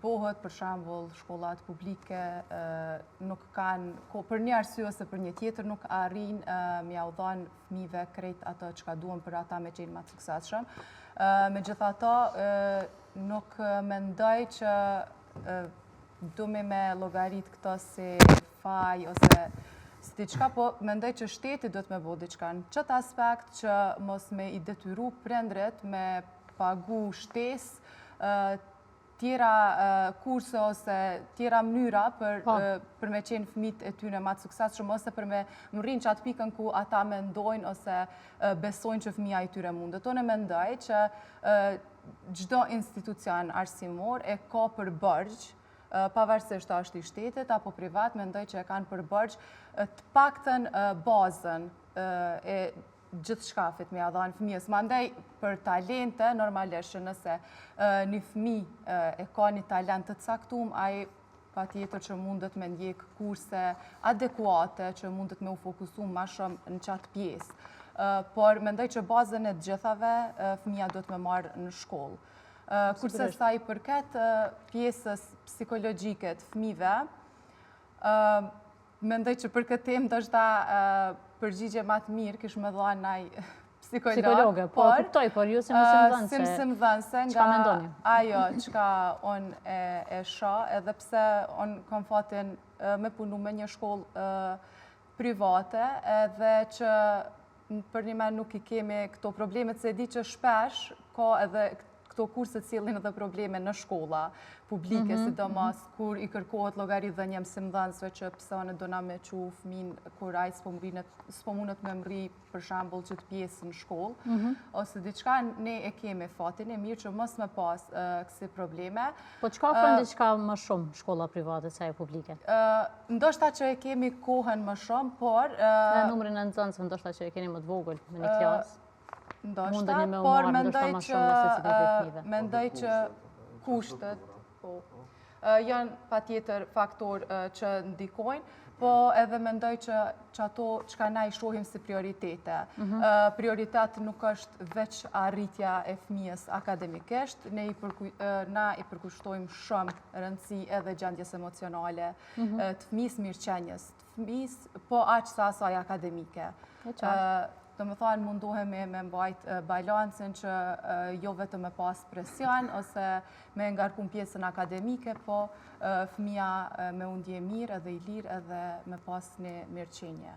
bëhet për shembull shkollat publike nuk kanë për një arsye ose për një tjetër nuk arrin m'ia u dhënë fëmijëve krejt ato çka duhen për ata me qenë më të suksesshëm. Megjithatë nuk mendoj që duhemi me llogarit këto si faj ose si diçka, po mendoj që shteti duhet me bëu diçka në çët aspekt që mos me i detyru prindrit me pagu shtesë tjera kurse ose tjera mënyra për me qenë fëmijët e tyre më të suksesshëm ose për me rrinë që atë pikën ku ata mendojnë ose besojnë që fëmija i tyre mundet. Unë mendoj që çdo institucion arsimor e ka për bërgj, pavarësisht a është i shtetit apo privat, mendoj që e kanë për bërgj të paktën bazën e gjithë shkafit me adhanë fëmijës. Mandej për talente, normalisht që nëse një fëmijë e ka një talent të caktuar, ai patjetër që mundet me ndjek kurse adekuate, që mundet me u fokusu më shumë në qatë pjesë. Por mendoj që bazën e të gjithave fëmija duhet me marrë në shkollë. Kurse sa i përket pjesës psikologjike të fëmijëve, mendoj që për këtë temë ndoshta përgjigje më të mirë kish më dhënë ai psikologe, po kuptoj, por ju si mësimdhënëse. Si mësimdhënëse nga ajo çka unë e shoh, edhe pse unë kam fatin me punu me një shkollë private, edhe që për një men nuk i kemi këto problemet, se e di që shpesh ka edhe këto kurse cilin edhe probleme në shkolla publike, sidomos kur i kërkohet llogarit dhe një mësimdhënësve që pse unë dona me çu fëmin kur ai s'po mundet me mri për shembull që të pjesë në shkollë, ose diçka ne e kemi fatin e mirë që mos me pas kësi probleme. Po çka ofron diçka më shumë shkolla private se ajo publike? Ndoshta që e kemi kohën më shumë, por në numrin e nxënësve ndoshta që e keni më të vogël në një klasë. Ndoshta, por mendoj që kushtet janë patjetër faktor që ndikojnë, po edhe mendoj që ato çka na i shohim si prioritete. Prioritet nuk është veç arritja e fëmijës akademikisht, na i përkushtojmë shumë rëndësi edhe gjendjes emocionale të fëmijës, mirëqenies të fëmijës, po aq sa asaj akademike. Do më thonë mundohemi me mbajt balancin që jo vetëm me pas presion ose me ngarkun pjesën akademike, po fëmija me undje mirë edhe i lirë edhe me pas një mirëqenje.